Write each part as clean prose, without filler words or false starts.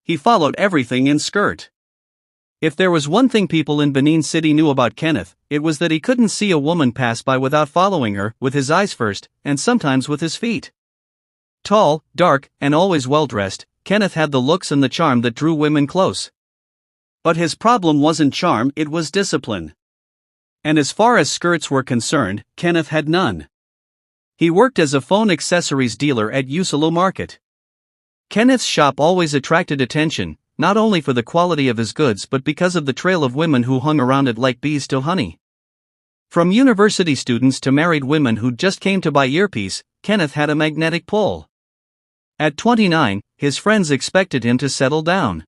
He followed everything in skirt. If there was one thing people in Benin City knew about Kenneth, it was that he couldn't see a woman pass by without following her, with his eyes first, and sometimes with his feet. Tall, dark, and always well-dressed, Kenneth had the looks and the charm that drew women close. But his problem wasn't charm, it was discipline. And as far as skirts were concerned, Kenneth had none. He worked as a phone accessories dealer at Usalo Market. Kenneth's shop always attracted attention, not only for the quality of his goods but because of the trail of women who hung around it like bees to honey. From university students to married women who just came to buy earpiece, Kenneth had a magnetic pull. At 29, his friends expected him to settle down.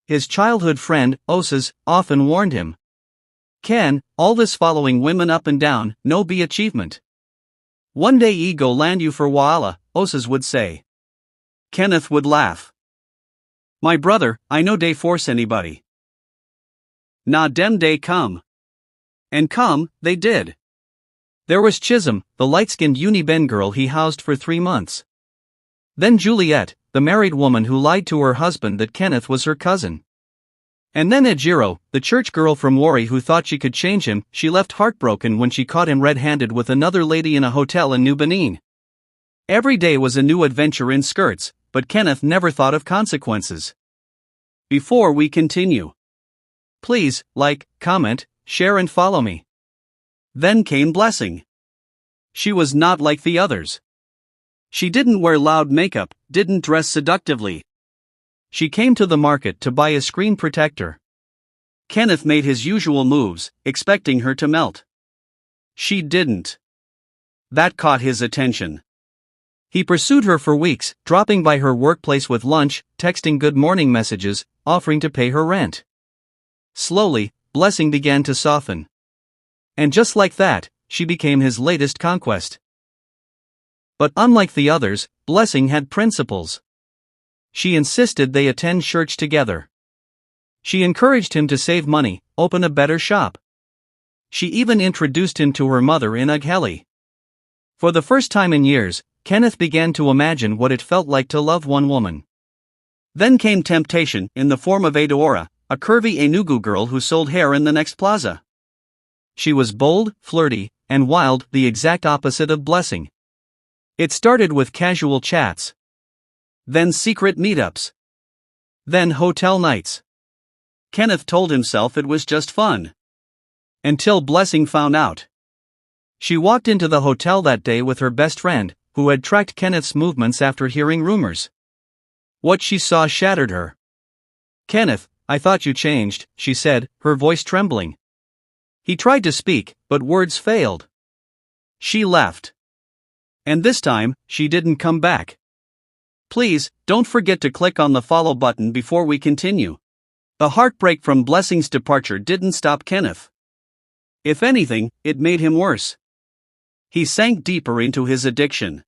His childhood friend, Osas, often warned him. "Ken, all this following women up and down, no be achievement. One day ego land you for wahala," Osas would say. Kenneth would laugh. "My brother, I no day force anybody. Nah dem day come." And come, they did. There was Chisholm, the light-skinned uni-ben girl he housed for 3 months. Then Juliet, the married woman who lied to her husband that Kenneth was her cousin. And then Ejiro, the church girl from Warri who thought she could change him. She left heartbroken when she caught him red-handed with another lady in a hotel in New Benin. Every day was a new adventure in skirts, but Kenneth never thought of consequences. Before we continue, please like, comment, share and follow me. Then came Blessing. She was not like the others. She didn't wear loud makeup, didn't dress seductively. She came to the market to buy a screen protector. Kenneth made his usual moves, expecting her to melt. She didn't. That caught his attention. He pursued her for weeks, dropping by her workplace with lunch, texting good morning messages, offering to pay her rent. Slowly, Blessing began to soften. And just like that, she became his latest conquest. But unlike the others, Blessing had principles. She insisted they attend church together. She encouraged him to save money, open a better shop. She even introduced him to her mother in Ugheli. For the first time in years, Kenneth began to imagine what it felt like to love one woman. Then came temptation, in the form of Adaora, a curvy Enugu girl who sold hair in the next plaza. She was bold, flirty, and wild, the exact opposite of Blessing. It started with casual chats. Then secret meetups. Then hotel nights. Kenneth told himself it was just fun. Until Blessing found out. She walked into the hotel that day with her best friend, who had tracked Kenneth's movements after hearing rumors. What she saw shattered her. "Kenneth, I thought you changed," she said, her voice trembling. He tried to speak, but words failed. She left. And this time, she didn't come back. Please, don't forget to click on the follow button before we continue. The heartbreak from Blessing's departure didn't stop Kenneth. If anything, it made him worse. He sank deeper into his addiction.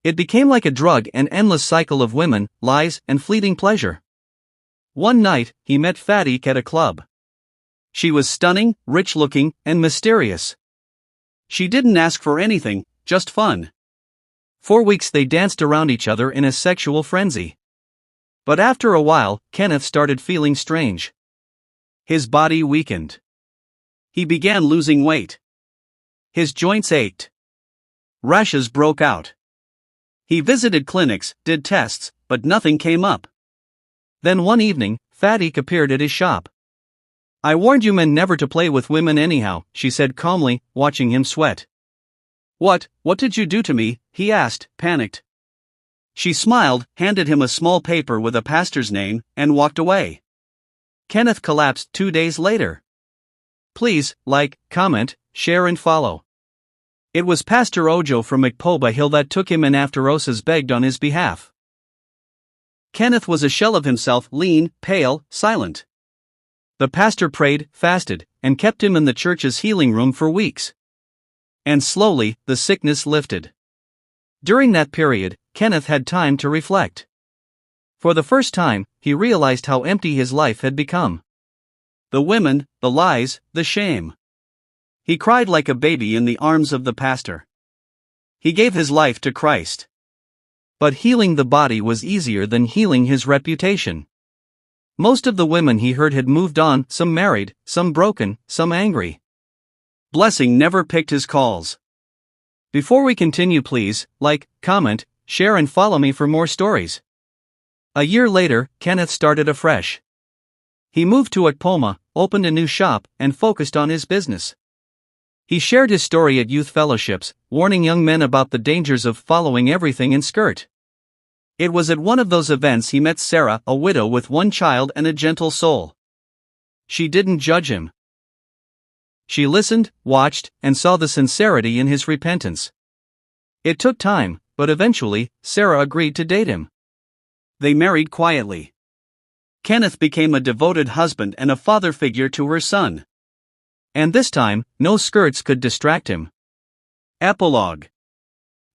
It became like a drug, an endless cycle of women, lies, and fleeting pleasure. One night, he met Fadik at a club. She was stunning, rich-looking, and mysterious. She didn't ask for anything, just fun. For weeks they danced around each other in a sexual frenzy. But after a while, Kenneth started feeling strange. His body weakened. He began losing weight. His joints ached. Rashes broke out. He visited clinics, did tests, but nothing came up. Then one evening, Fadik appeared at his shop. "I warned you men never to play with women anyhow," she said calmly, watching him sweat. What did you do to me?" he asked, panicked. She smiled, handed him a small paper with a pastor's name, and walked away. Kenneth collapsed 2 days later. Please, like, comment, share and follow. It was Pastor Ojo from Mcpoba Hill that took him in after Osas begged on his behalf. Kenneth was a shell of himself, lean, pale, silent. The pastor prayed, fasted, and kept him in the church's healing room for weeks. And slowly, the sickness lifted. During that period, Kenneth had time to reflect. For the first time, he realized how empty his life had become. The women, the lies, the shame. He cried like a baby in the arms of the pastor. He gave his life to Christ. But healing the body was easier than healing his reputation. Most of the women he heard had moved on, some married, some broken, some angry. Blessing never picked his calls. Before we continue, please like, comment, share and follow me for more stories. A year later, Kenneth started afresh. He moved to Otpoma, opened a new shop, and focused on his business. He shared his story at youth fellowships, warning young men about the dangers of following everything in skirt. It was at one of those events he met Sarah, a widow with one child and a gentle soul. She didn't judge him. She listened, watched, and saw the sincerity in his repentance. It took time, but eventually, Sarah agreed to date him. They married quietly. Kenneth became a devoted husband and a father figure to her son. And this time, no skirts could distract him. Epilogue.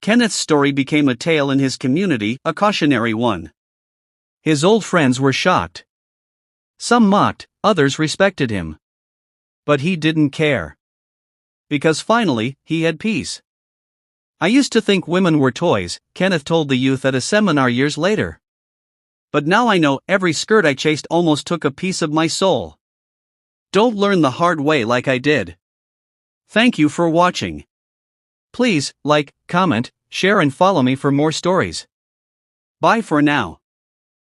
Kenneth's story became a tale in his community, a cautionary one. His old friends were shocked. Some mocked, others respected him. But he didn't care. Because finally, he had peace. I used to think women were toys, Kenneth told the youth at a seminar years later. But now I know every skirt I chased almost took a piece of my soul. Don't learn the hard way like I did. Thank you for watching. Please like, comment, share and follow me for more stories. Bye for now.